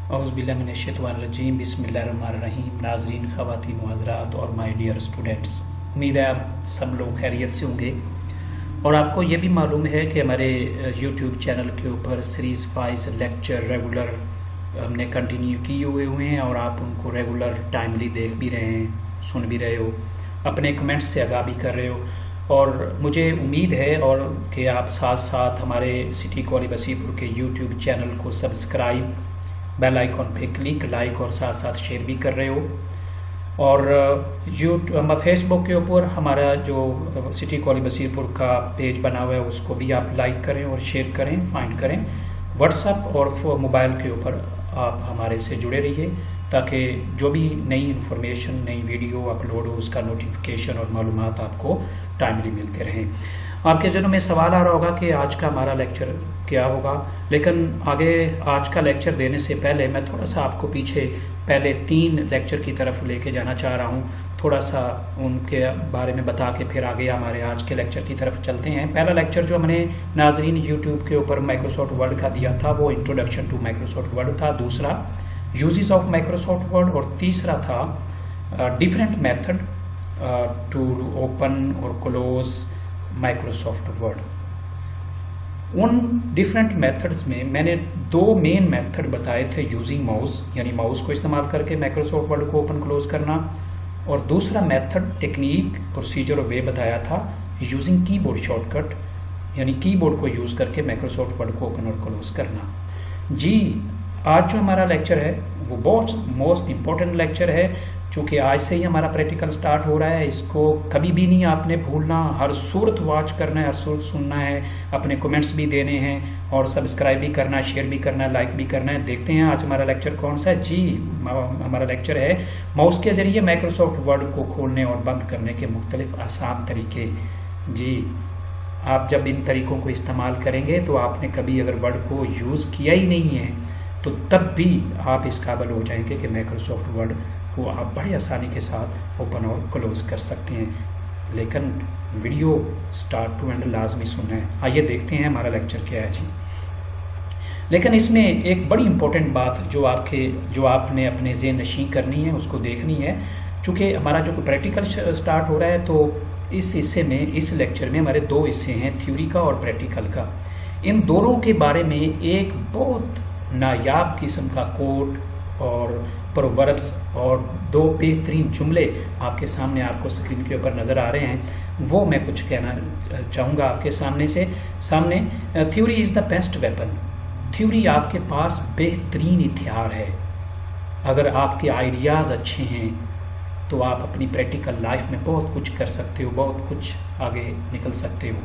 औज़ुबिल्लाहिमिनश्शैतानिर्रजीम बिस्मिल्लाहिर्रहमानिर्रहीम। नाज़रीन, ख़वातीन व हज़रात और माय डियर स्टूडेंट्स, उम्मीद है आप सब लोग खैरियत से होंगे। और आपको ये भी मालूम है कि हमारे यूट्यूब चैनल के ऊपर सीरीज़ वाइज लेक्चर रेगुलर हमने कंटिन्यू किए हुए हैं और आप उनको रेगुलर टाइमली देख भी रहे हैं, सुन भी रहे हो, अपने कमेंट्स से आगाह भी कर रहे हो। और मुझे उम्मीद है और कि आप साथ साथ हमारे सिटी कॉलेज वसीपुर के यूट्यूब चैनल को सब्सक्राइब, बेल आइकॉन पे क्लिक, लाइक और साथ साथ शेयर भी कर रहे हो। और फेसबुक के ऊपर हमारा जो सिटी कॉलेज वसीपुर का पेज बना हुआ है उसको भी आप लाइक करें और शेयर करें, फाइंड करें। व्हाट्सएप और मोबाइल के ऊपर आप हमारे से जुड़े रहिए ताकि जो भी नई इन्फॉर्मेशन, नई वीडियो अपलोड हो उसका नोटिफिकेशन और मालूमात आपको टाइमली मिलते रहें। आपके जनों में सवाल आ रहा होगा कि आज का हमारा लेक्चर क्या होगा, लेकिन आगे आज का लेक्चर देने से पहले मैं थोड़ा सा आपको पीछे पहले 3 लेक्चर की तरफ लेके जाना चाह रहा हूँ। थोड़ा सा उनके बारे में बता के फिर आगे हमारे आज के लेक्चर की तरफ चलते हैं। पहला लेक्चर जो हमने नाजरीन यूट्यूब के ऊपर माइक्रोसॉफ्ट वर्ड का दिया था वो इंट्रोडक्शन टू माइक्रोसॉफ्ट वर्ड था, दूसरा यूजेस ऑफ माइक्रोसॉफ्ट वर्ड और तीसरा था डिफरेंट मेथड टू ओपन और क्लोज माइक्रोसॉफ्ट वर्ड। उन डिफरेंट मेथड्स में मैंने 2 मेन मेथड बताए थे, यूजिंग माउस यानी माउस को इस्तेमाल करके माइक्रोसॉफ्ट वर्ड को ओपन क्लोज करना, और दूसरा मेथड टेक्निक, प्रोसीजर और वे बताया था यूजिंग कीबोर्ड शॉर्टकट यानी कीबोर्ड को यूज करके माइक्रोसॉफ्ट वर्ड को ओपन और क्लोज करना। जी, आज जो हमारा लेक्चर है वो बहुत मोस्ट इम्पोर्टेंट लेक्चर है, चूँकि आज से ही हमारा प्रैक्टिकल स्टार्ट हो रहा है। इसको कभी भी नहीं आपने भूलना, हर सूरत वॉच करना है, हर सूरत सुनना है, अपने कमेंट्स भी देने हैं और सब्सक्राइब भी करना है, शेयर भी करना है, लाइक भी करना है। देखते हैं आज हमारा लेक्चर कौन सा है। जी, हमारा लेक्चर है माउस के ज़रिए माइक्रोसॉफ्ट वर्ड को खोलने और बंद करने के मुख्तलिफ आसान तरीके। जी, आप जब इन तरीकों को इस्तेमाल करेंगे तो आपने कभी अगर वर्ड को यूज़ किया ही नहीं है तो तब भी आप इस काबिल हो जाएंगे कि माइक्रोसॉफ्ट वर्ड को आप बड़ी आसानी के साथ ओपन और क्लोज कर सकते हैं। लेकिन वीडियो स्टार्ट टू एंड लाजमी सुनना है। आइए देखते हैं हमारा लेक्चर क्या है जी। लेकिन इसमें एक बड़ी इंपॉर्टेंट बात जो आपने अपने ज़हन नशीं करनी है, उसको देखनी है। चूँकि हमारा जो प्रैक्टिकल स्टार्ट हो रहा है तो इस हिस्से में, इस लेक्चर में हमारे 2 हिस्से हैं, थ्योरी का और प्रैक्टिकल का। इन दोनों के बारे में एक बहुत नायाब किस्म का कोट और प्रोवर्ब्स और 2 बेहतरीन जुमले आपके सामने, आपको स्क्रीन के ऊपर नज़र आ रहे हैं, वो मैं कुछ कहना चाहूँगा आपके सामने। Theory is the best weapon. Theory आपके पास बेहतरीन हथियार है। अगर आपके आइडियाज़ अच्छे हैं तो आप अपनी प्रैक्टिकल लाइफ में बहुत कुछ कर सकते हो, बहुत कुछ आगे निकल सकते हो।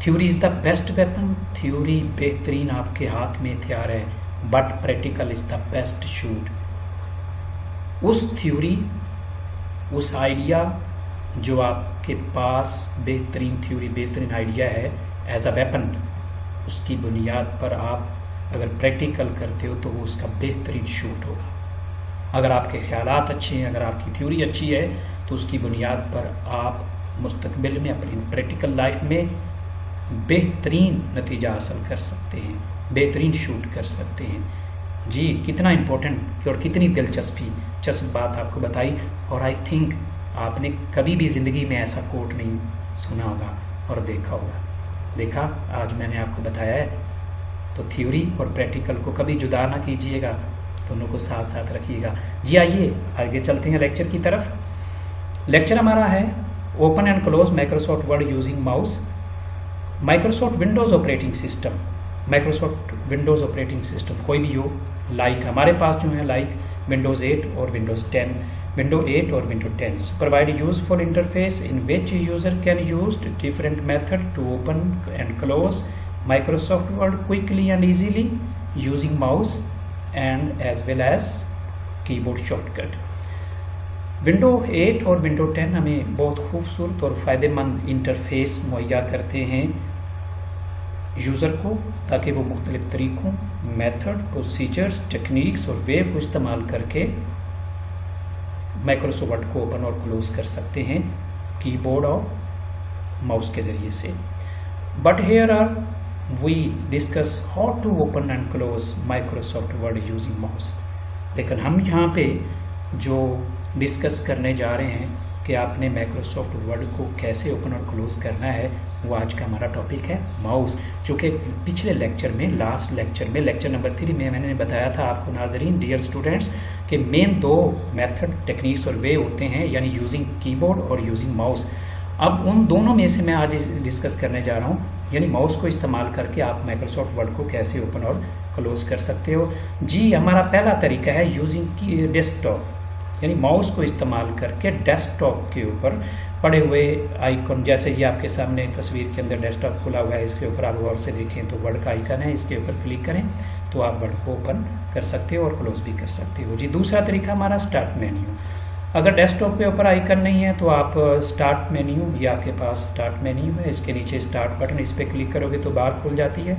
Theory is the best weapon. Theory बेहतरीन आपके हाथ में हथियार है, but practical is the best shoot. उस थ्योरी, उस आइडिया जो आपके पास बेहतरीन थ्योरी, बेहतरीन आइडिया है एज अ वेपन, उसकी बुनियाद पर आप अगर प्रैक्टिकल करते हो तो वो उसका बेहतरीन शूट होगा। अगर आपके ख्यालात अच्छे हैं, अगर आपकी थ्योरी अच्छी है तो उसकी बुनियाद पर आप मुस्तकबिल में अपनी प्रैक्टिकल लाइफ में बेहतरीन नतीजा हासिल कर सकते हैं, बेहतरीन शूट कर सकते हैं। जी, कितना इम्पोर्टेंट और कितनी दिलचस्प बात आपको बताई। और आई थिंक आपने कभी भी ज़िंदगी में ऐसा कोट नहीं सुना होगा और देखा होगा। देखा, आज मैंने आपको बताया है। तो थ्योरी और प्रैक्टिकल को कभी जुदा ना कीजिएगा, दोनों को साथ साथ रखिएगा। जी, आइए आगे चलते हैं लेक्चर की तरफ। लेक्चर हमारा है open and close Microsoft word using mouse. Microsoft Windows operating system, Microsoft Windows operating system कोई भी हो, लाइक हमारे पास जो है लाइक विंडोज़ 8 और विंडोज़ 10, विंडो 8 और window 10 provide useful interface in which user can use different method to open and close Microsoft Word quickly and easily using mouse and as well as keyboard shortcut. Window 8 और window 10 हमें बहुत खूबसूरत और फ़ायदेमंद interface मुहैया करते हैं user को, ताकि वो मुख्तलिफ तरीक़ों, मेथड, प्रोसीजर्स, टेक्निक्स और वे को इस्तेमाल करके माइक्रोसॉफ्ट वर्ड को ओपन और क्लोज कर सकते हैं कीबोर्ड और माउस के ज़रिए से। But here are we discuss how to open and close Microsoft Word using mouse। लेकिन हम यहाँ पे जो डिस्कस करने जा रहे हैं कि आपने माइक्रोसॉफ्ट वर्ड को कैसे ओपन और क्लोज करना है, वो आज का हमारा टॉपिक है माउस। जो कि पिछले लेक्चर में, लास्ट लेक्चर में, लेक्चर नंबर 3 में मैंने बताया था आपको नाजरीन, डियर स्टूडेंट्स, कि मेन 2 मेथड, टेक्निक्स और वे होते हैं, यानी यूजिंग कीबोर्ड और यूजिंग माउस। अब उन दोनों में से मैं आज डिस्कस करने जा रहा हूँ, यानी माउस को इस्तेमाल करके आप माइक्रोसॉफ्ट वर्ड को कैसे ओपन और क्लोज कर सकते हो। जी, हमारा पहला तरीका है यूजिंग डेस्कटॉप, यानी माउस को इस्तेमाल करके डेस्कटॉप के ऊपर पड़े हुए आइकन, जैसे ये आपके सामने तस्वीर के अंदर डेस्कटॉप खुला हुआ है, इसके ऊपर आप गौर से देखें तो वर्ड का आइकन है, इसके ऊपर क्लिक करें तो आप वर्ड को ओपन कर सकते हो और क्लोज भी कर सकते हो। जी, दूसरा तरीका हमारा स्टार्ट मेन्यू। अगर डेस्कटॉप के ऊपर आइकन नहीं है तो आप स्टार्ट मेन्यू, ये आपके पास स्टार्ट मेन्यू है, इसके नीचे स्टार्ट बटन, इस पर क्लिक करोगे तो बार खुल जाती है।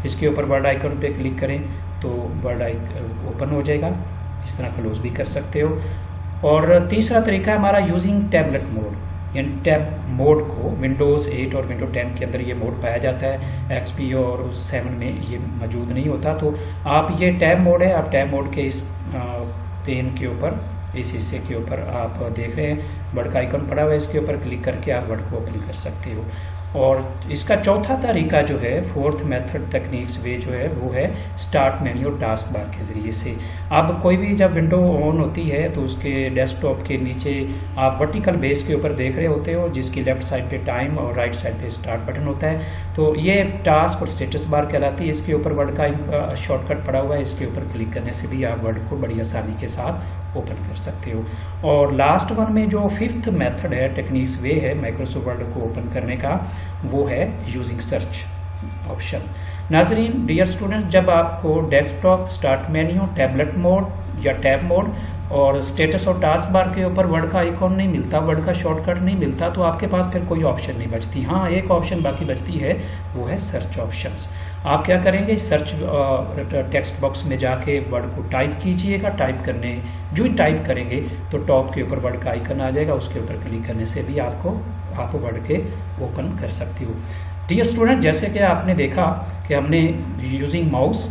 इसके ऊपर वर्ड आइकन पे क्लिक करें तो वर्ड आइकन ओपन हो जाएगा। इस तरह क्लोज भी कर सकते हो। और तीसरा तरीका हमारा यूजिंग टैबलेट मोड, यानी टैब मोड को विंडोज़ 8 और विंडो 10 के अंदर ये मोड पाया जाता है, एक्सपी और 7 में ये मौजूद नहीं होता। तो आप, ये टैब मोड है, आप टैब मोड के इस पेन के ऊपर, इस हिस्से के ऊपर आप देख रहे हैं वर्ड का आइकन पड़ा हुआ है, इसके ऊपर क्लिक करके आप वर्ड को ओपन कर सकते हो। और इसका चौथा तरीका जो है, फोर्थ मेथड टेक्निक्स वे जो है, वो है स्टार्ट मेन्यू टास्क बार के ज़रिए से। अब कोई भी जब विंडो ऑन होती है तो उसके डेस्कटॉप के नीचे आप वर्टिकल बेस के ऊपर देख रहे होते हो, जिसकी लेफ्ट साइड पे टाइम और राइट साइड पे स्टार्ट बटन होता है। तो ये टास्क और स्टेटस बार कहलाती है। इसके ऊपर वर्ड का शॉर्टकट पड़ा हुआ है, इसके ऊपर क्लिक करने से भी आप वर्ड को बड़ी आसानी के साथ ओपन कर सकते हो। और लास्ट वन में जो फिफ्थ मेथड है, टेक्निक्स वे है माइक्रोसॉफ्ट वर्ड को ओपन करने का, वो है यूजिंग सर्च ऑप्शन। नाजरीन, डियर स्टूडेंट्स, जब आपको desktop, start menu, tablet mode या टैब मोड और स्टेटस और टास्क बार के ऊपर वर्ड का आइकॉन नहीं मिलता, वर्ड का शॉर्टकट नहीं मिलता, तो आपके पास फिर कोई ऑप्शन नहीं बचती। हाँ, एक ऑप्शन बाकी बचती है, वो है सर्च ऑप्शंस। आप क्या करेंगे, सर्च टेक्स्ट बॉक्स में जाके वर्ड को टाइप कीजिएगा। टाइप करने, जो ही टाइप करेंगे तो टॉप के ऊपर वर्ड का आइकन आ जाएगा, उसके ऊपर क्लिक करने से भी आप वर्ड के ओपन कर सकते हो। डियर स्टूडेंट, जैसे कि आपने देखा कि हमने यूजिंग माउस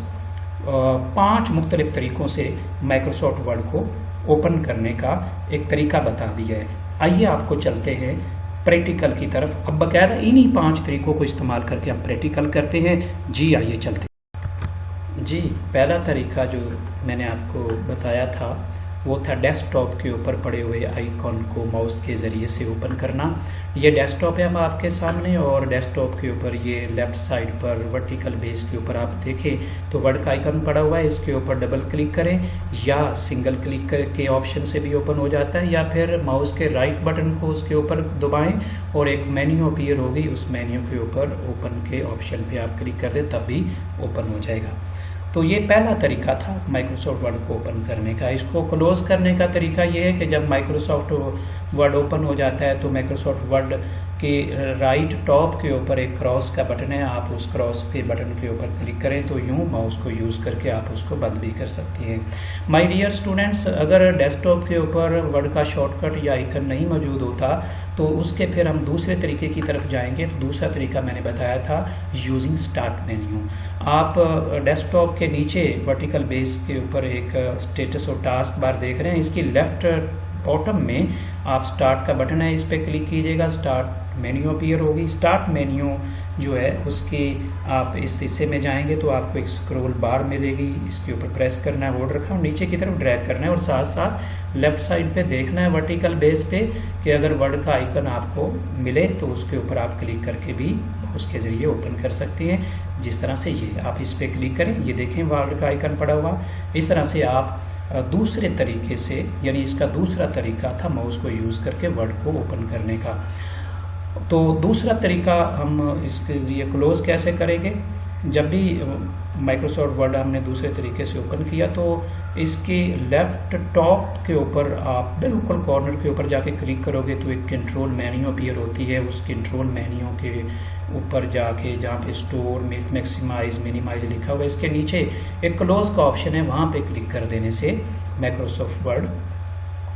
5 मुख्तलिफ तरीक़ों से माइक्रोसॉफ्ट वर्ड को ओपन करने का एक तरीका बता दिया है। आइए आपको चलते हैं प्रैक्टिकल की तरफ। अब बाकायदा इन्हीं 5 तरीक़ों को इस्तेमाल करके हम प्रैक्टिकल करते हैं। जी, आइए चलते हैं। जी, पहला तरीका जो मैंने आपको बताया था वो था डेस्कटॉप के ऊपर पड़े हुए आइकॉन को माउस के ज़रिए से ओपन करना। ये डेस्कटॉप है अब आपके सामने, और डेस्कटॉप के ऊपर ये लेफ़्ट साइड पर वर्टिकल बेस के ऊपर आप देखें तो वर्ड का आइकन पड़ा हुआ है, इसके ऊपर डबल क्लिक करें या सिंगल क्लिक के ऑप्शन से भी ओपन हो जाता है, या फिर माउस के राइट बटन को उसके ऊपर दबाएं और एक मेन्यू अपीयर होगी, उस मेन्यू के ऊपर ओपन के ऑप्शन पे आप क्लिक कर दें, तब भी ओपन हो जाएगा। तो ये पहला तरीका था माइक्रोसॉफ्ट वर्ड को ओपन करने का। इसको क्लोज करने का तरीका ये है कि जब माइक्रोसॉफ्ट वर्ड ओपन हो जाता है तो माइक्रोसॉफ्ट वर्ड के राइट टॉप के ऊपर एक क्रॉस का बटन है, आप उस क्रॉस के बटन के ऊपर क्लिक करें तो यूं माउस को यूज़ करके आप उसको बंद भी कर सकती हैं। माय डियर स्टूडेंट्स, अगर डेस्कटॉप के ऊपर वर्ड का शॉर्टकट या आइकन नहीं मौजूद होता तो उसके फिर हम दूसरे तरीके की तरफ जाएंगे। तो दूसरा तरीका मैंने बताया था यूजिंग स्टार्ट मेन्यू। आप डेस्कटॉप के नीचे वर्टिकल बेस के ऊपर एक स्टेटस और टास्क बार देख रहे हैं, इसकी लेफ्ट बॉटम में आप स्टार्ट का बटन है, इस पर क्लिक कीजिएगा, स्टार्ट मेन्यू अपीयर होगी। स्टार्ट मेन्यू जो है उसकी आप इस हिस्से में जाएंगे तो आपको एक स्क्रॉल बार मिलेगी, इसके ऊपर प्रेस करना है, होल्ड रखा और नीचे की तरफ ड्रैग करना है, और साथ साथ लेफ्ट साइड पे देखना है वर्टिकल बेस पे कि अगर वर्ड का आइकन आपको मिले तो उसके ऊपर आप क्लिक करके भी उसके ज़रिए ओपन कर सकते हैं। जिस तरह से ये आप इस पर क्लिक करें, ये देखें वर्ड का आइकन पड़ा हुआ। इस तरह से आप दूसरे तरीके से, यानी इसका दूसरा तरीका था माउस को यूज़ करके वर्ड को ओपन करने का। तो दूसरा तरीका हम इसके लिए क्लोज कैसे करेंगे, जब भी माइक्रोसॉफ्ट वर्ड हमने दूसरे तरीके से ओपन किया तो इसके लेफ्ट टॉप के ऊपर आप बिल्कुल कॉर्नर के ऊपर जाके क्लिक करोगे तो एक कंट्रोल मेन्यू अपीयर होती है। उस कंट्रोल मेन्यू के ऊपर जाके जहाँ पे स्टोर, मैक्सिमाइज, मिनिमाइज लिखा हुआ है, इसके नीचे एक क्लोज का ऑप्शन है, वहाँ पे क्लिक कर देने से माइक्रोसॉफ्ट वर्ड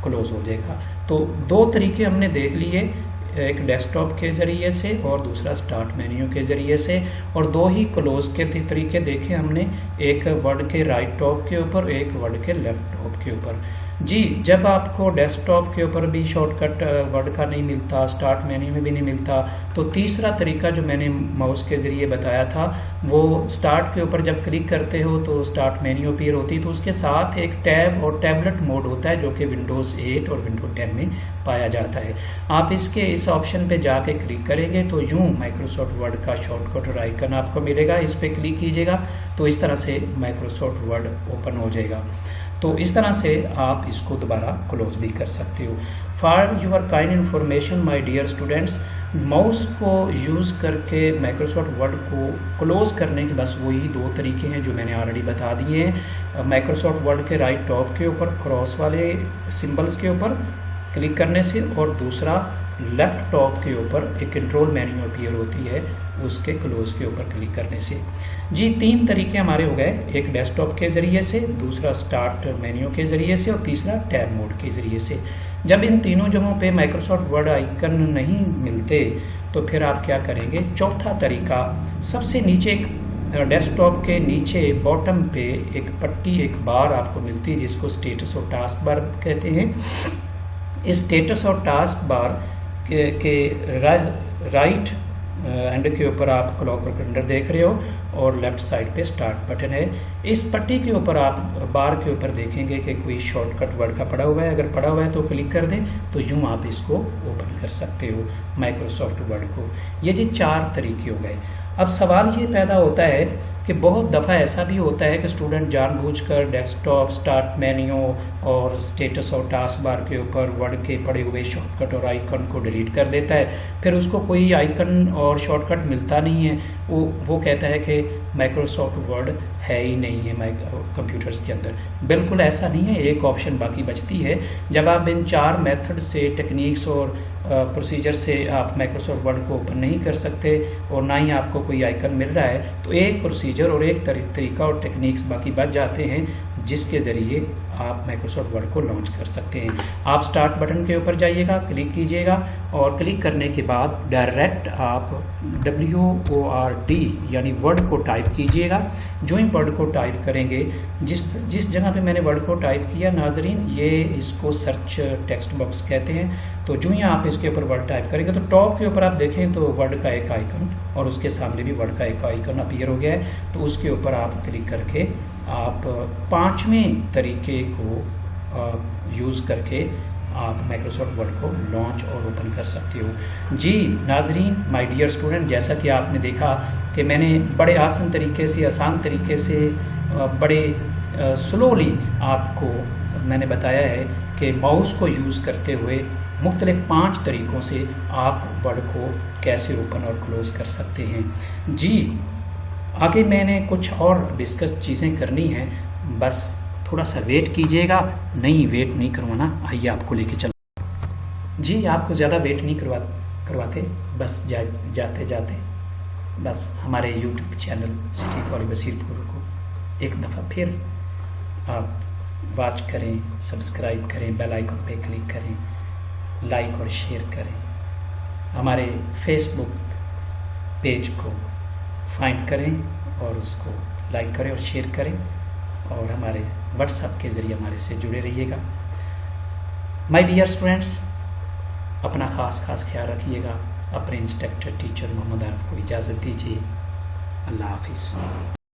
क्लोज हो जाएगा। तो 2 तरीके हमने देख लिए, एक डेस्कटॉप के ज़रिए से और दूसरा स्टार्ट मेन्यू के ज़रिए से, और दो ही क्लोज के तरीके देखे हमने, एक वर्ड के राइट टॉप के ऊपर, एक वर्ड के लेफ्ट टॉप के ऊपर। जी, जब आपको डेस्कटॉप के ऊपर भी शॉर्टकट वर्ड का नहीं मिलता, स्टार्ट मेन्यू में भी नहीं मिलता, तो तीसरा तरीका जो मैंने माउस के ज़रिए बताया था, वो स्टार्ट के ऊपर जब क्लिक करते हो तो स्टार्ट मेन्यू अपीयर होती है, तो उसके साथ एक टैब और टैबलेट मोड होता है जो कि विंडोज़ 8 और विंडोज 10 में पाया जाता है। आप इसके इस ऑप्शन पे जाके क्लिक करेंगे तो यूँ माइक्रोसॉफ्ट वर्ड का शॉर्टकट और आइकन आपको मिलेगा। इस पर क्लिक कीजिएगा तो इस तरह से माइक्रोसॉफ्ट वर्ड ओपन हो जाएगा। तो इस तरह से आप इसको दोबारा क्लोज भी कर सकते हो। For your kind information my dear students, mouse को यूज़ करके माइक्रोसॉफ्ट वर्ड को क्लोज करने के बस वही दो तरीके हैं जो मैंने ऑलरेडी बता दिए हैं। माइक्रोसॉफ्ट वर्ड के राइट टॉप के ऊपर क्रॉस वाले सिंबल्स के ऊपर क्लिक करने से, और दूसरा लेफ्ट टॉप के ऊपर एक कंट्रोल मेन्यू अपीयर होती है उसके क्लोज के ऊपर क्लिक करने से। जी, तीन तरीके हमारे हो गए, एक डेस्कटॉप के ज़रिए से, दूसरा स्टार्ट मेन्यू के ज़रिए से और तीसरा टैब मोड के ज़रिए से। जब इन तीनों जगहों पे माइक्रोसॉफ्ट वर्ड आइकन नहीं मिलते तो फिर आप क्या करेंगे, चौथा तरीका, सबसे नीचे डेस्कटॉप के नीचे बॉटम पे एक पट्टी, एक बार आपको मिलती है जिसको स्टेटस और टास्क बार कहते हैं। इस स्टेटस और टास्क बार के राइट एंड के ऊपर आप क्लॉक और कैलेंडर देख रहे हो और लेफ्ट साइड पे स्टार्ट बटन है। इस पट्टी के ऊपर आप बार के ऊपर देखेंगे कि कोई शॉर्टकट वर्ड का पड़ा हुआ है, अगर पड़ा हुआ है तो क्लिक कर दें तो यूँ आप इसको ओपन कर सकते हो माइक्रोसॉफ्ट वर्ड को। ये जी चार तरीके हो गए। अब सवाल ये पैदा होता है कि बहुत दफ़ा ऐसा भी होता है कि स्टूडेंट जानबूझकर डेस्कटॉप, स्टार्ट मेन्यू और स्टेटस और टास्क बार के ऊपर वर्ड के पड़े हुए शॉर्टकट और आइकन को डिलीट कर देता है, फिर उसको कोई आइकन और शॉर्टकट मिलता नहीं है। वो कहता है कि माइक्रोसॉफ्ट वर्ड है ही नहीं है कंप्यूटर्स के अंदर। बिल्कुल ऐसा नहीं है, एक ऑप्शन बाकी बचती है। जब आप इन चार मेथड से, टेक्निक्स और प्रोसीजर से आप माइक्रोसॉफ्ट वर्ड को ओपन नहीं कर सकते और ना ही आपको कोई आइकन मिल रहा है, तो एक प्रोसीजर और एक तरीका और टेक्निक्स बाकी बच जाते हैं जिसके ज़रिए आप माइक्रोसॉफ्ट वर्ड को लॉन्च कर सकते हैं। आप स्टार्ट बटन के ऊपर जाइएगा, क्लिक कीजिएगा और क्लिक करने के बाद डायरेक्ट आप WORD यानी वर्ड को टाइप कीजिएगा। जो ही वर्ड को टाइप करेंगे, जिस जगह पे मैंने वर्ड को टाइप किया नाजरीन, ये इसको सर्च टेक्स्ट बॉक्स कहते हैं। तो जो ही आप इसके ऊपर वर्ड टाइप करेंगे तो टॉप के ऊपर आप देखें तो वर्ड का एक आइकन और उसके सामने भी वर्ड का एक आइकन अपीयर हो गया है, तो उसके ऊपर आप क्लिक करके आप पांचवें तरीके को यूज़ करके आप माइक्रोसॉफ्ट वर्ड को लॉन्च और ओपन कर सकते हो। जी नाजरीन, माय डियर स्टूडेंट, जैसा कि आपने देखा कि मैंने बड़े आसान तरीके से, आसान तरीके से, बड़े स्लोली आपको मैंने बताया है कि माउस को यूज़ करते हुए मुख्तलिफ 5 तरीक़ों से आप वर्ड को कैसे ओपन और क्लोज़ कर सकते हैं। जी, आगे मैंने कुछ और डिस्कस चीज़ें करनी हैं, बस थोड़ा सा वेट कीजिएगा। नहीं, वेट नहीं करवाना, आइए आपको लेके चल। जी, आपको ज़्यादा वेट नहीं करवाते, बस जाते जाते बस हमारे YouTube channel city college Basirpur को एक दफ़ा फिर आप वॉच करें, सब्सक्राइब करें, बेल आइकन पे क्लिक करें, लाइक और शेयर करें। हमारे फेसबुक पेज को फाइंड करें और उसको लाइक करें और शेयर करें, और हमारे व्हाट्सएप के ज़रिए हमारे से जुड़े रहिएगा। माय डियर स्टूडेंट्स, अपना ख़ास ख्याल रखिएगा। अपने इंस्ट्रक्टर टीचर मोहम्मद आरिफ को इजाज़त दीजिए। अल्लाह हाफिज़।